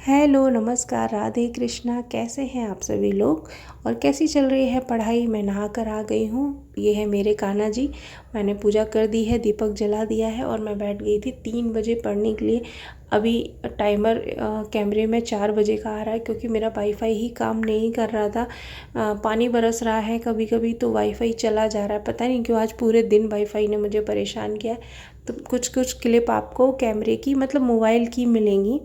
Hello, नमस्कार, राधे कृष्णा। कैसे हैं आप सभी लोग और कैसी चल रही है पढ़ाई। मैं नहा कर आ गई हूँ। ये है मेरे कान्हा जी। मैंने पूजा कर दी है, दीपक जला दिया है और मैं बैठ गई थी 3 बजे पढ़ने के लिए। अभी टाइमर कैमरे में 4 बजे का आ रहा है क्योंकि मेरा वाईफाई ही काम नहीं कर रहा था। पानी बरस रहा है कभी कभी तो वाईफाई चला जा रहा है। पता नहीं क्यों आज पूरे दिन वाईफाई ने मुझे परेशान किया है। तो कुछ कुछ क्लिप आपको कैमरे की मतलब मोबाइल की मिलेंगी।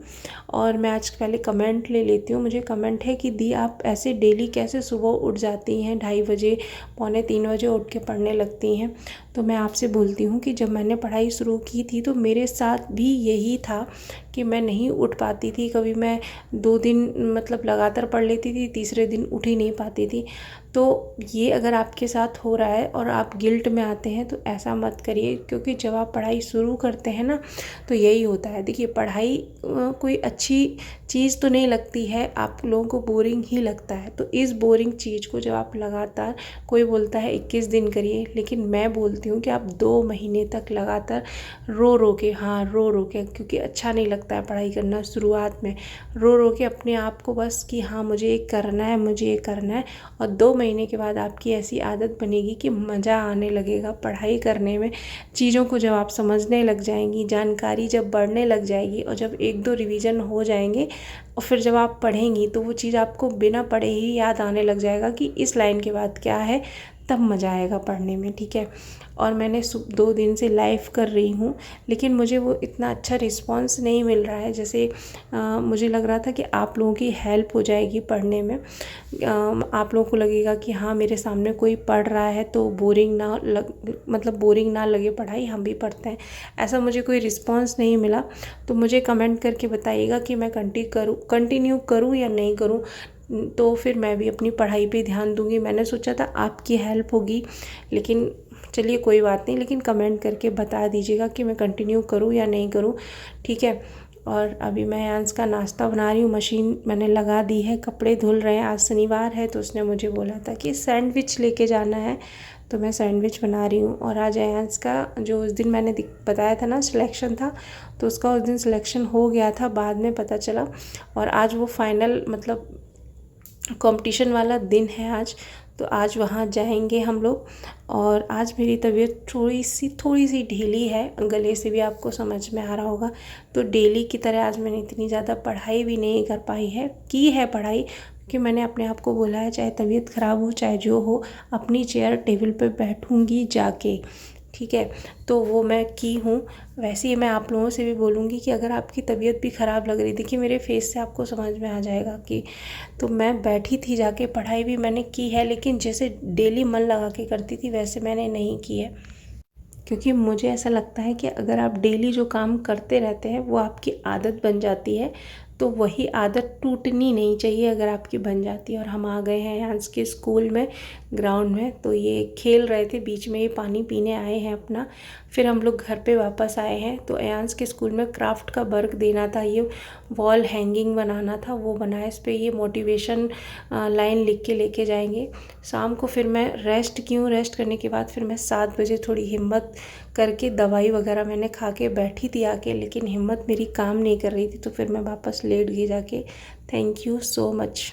और मैं आज पहले कमेंट ले लेती हूँ। मुझे कमेंट है कि दी आप ऐसे डेली कैसे सुबह उठ जाती हैं, 2:30 बजे, 2:45 बजे उठ के पढ़ने लगती हैं। तो मैं आपसे बोलती हूँ कि जब मैंने पढ़ाई शुरू की थी तो मेरे साथ भी यही था कि मैं नहीं उठ पाती थी। कभी मैं 2 दिन मतलब लगातार पढ़ लेती थी, तीसरे दिन उठ ही नहीं पाती थी। तो ये अगर आपके साथ हो रहा है और आप गिल्ट में आते हैं तो ऐसा मत करिए, क्योंकि जब आप पढ़ाई शुरू करते हैं ना तो यही होता है। देखिए, पढ़ाई कोई अच्छी चीज़ तो नहीं लगती है, आप लोगों को बोरिंग ही लगता है। तो इस बोरिंग चीज़ को जब आप लगातार, कोई बोलता है 21 दिन करिए, लेकिन मैं बोलती हूँ कि आप 2 महीने तक लगातार रो रो के, हाँ रो रो के, क्योंकि अच्छा नहीं लगता है पढ़ाई करना शुरुआत में। रो रो के अपने आप को बस कि हाँ मुझे ये करना है, मुझे ये करना है। और 2 महीने के बाद आपकी ऐसी आदत बनेगी कि मज़ा आने लगेगा पढ़ाई करने में। चीज़ों को जब आप समझने लग जाएंगी, जानकारी जब बढ़ने लग जाएगी और जब 1-2 रिवीजन हो जाएंगे और फिर जब आप पढ़ेंगी तो वो चीज़ आपको बिना पढ़े ही याद आने लग जाएगा कि इस लाइन के बाद क्या है। तब मज़ा आएगा पढ़ने में, ठीक है। और मैंने 2 दिन से लाइव कर रही हूँ, लेकिन मुझे वो इतना अच्छा रिस्पांस नहीं मिल रहा है जैसे मुझे लग रहा था कि आप लोगों की हेल्प हो जाएगी पढ़ने में। आप लोगों को लगेगा कि हाँ मेरे सामने कोई पढ़ रहा है तो बोरिंग ना मतलब बोरिंग ना लगे पढ़ाई, हम भी पढ़ते हैं। ऐसा मुझे कोई रिस्पांस नहीं मिला। तो मुझे कमेंट करके बताइएगा कि मैं कंटिन्यू करूँ या नहीं करूँ। तो फिर मैं भी अपनी पढ़ाई पे ध्यान दूंगी। मैंने सोचा था आपकी हेल्प होगी, लेकिन चलिए कोई बात नहीं। लेकिन कमेंट करके बता दीजिएगा कि मैं कंटिन्यू करूँ या नहीं करूँ, ठीक है। और अभी मैं यांस का नाश्ता बना रही हूँ। मशीन मैंने लगा दी है, कपड़े धुल रहे हैं। आज शनिवार है तो उसने मुझे बोला था कि सैंडविच लेके जाना है, तो मैं सैंडविच बना रही हूँ। और आज यांस का जो उस दिन मैंने बताया था ना सिलेक्शन था, तो उसका उस दिन सिलेक्शन हो गया था, बाद में पता चला। और आज वो फाइनल मतलब कंपटीशन वाला दिन है आज, तो आज वहाँ जाएंगे हम लोग। और आज मेरी तबीयत थोड़ी सी ढीली है, गले से भी आपको समझ में आ रहा होगा। तो डेली की तरह आज मैंने इतनी ज़्यादा पढ़ाई भी नहीं कर पाई है, की है पढ़ाई, कि मैंने अपने आप को बोला है चाहे तबीयत ख़राब हो चाहे जो हो, अपनी चेयर टेबल पे बैठूंगी जाके, ठीक है। तो वो मैं की हूँ। वैसे ही मैं आप लोगों से भी बोलूँगी कि अगर आपकी तबीयत भी ख़राब लग रही थी, कि मेरे फेस से आपको समझ में आ जाएगा कि, तो मैं बैठी थी जाके, पढ़ाई भी मैंने की है, लेकिन जैसे डेली मन लगा के करती थी वैसे मैंने नहीं की है। क्योंकि मुझे ऐसा लगता है कि अगर आप डेली जो काम करते रहते हैं वो आपकी आदत बन जाती है, तो वही आदत टूटनी नहीं चाहिए अगर आपकी बन जाती है। और हम आ गए हैं यांस के स्कूल में, ग्राउंड में। तो ये खेल रहे थे, बीच में ये पानी पीने आए हैं अपना। फिर हम लोग घर पे वापस आए हैं। तो यांस के स्कूल में क्राफ्ट का वर्क देना था, ये वॉल हैंगिंग बनाना था, वो बनाया। इस पर ये मोटिवेशन लाइन लिख के लेके जाएंगे शाम को। फिर मैं रेस्ट की हूँ। रेस्ट करने के बाद फिर मैं 7 बजे थोड़ी हिम्मत करके दवाई वगैरह मैंने खा के बैठी थी आके, लेकिन हिम्मत मेरी काम नहीं कर रही थी, तो फिर मैं वापस लेट गई जाके। Thank you so much.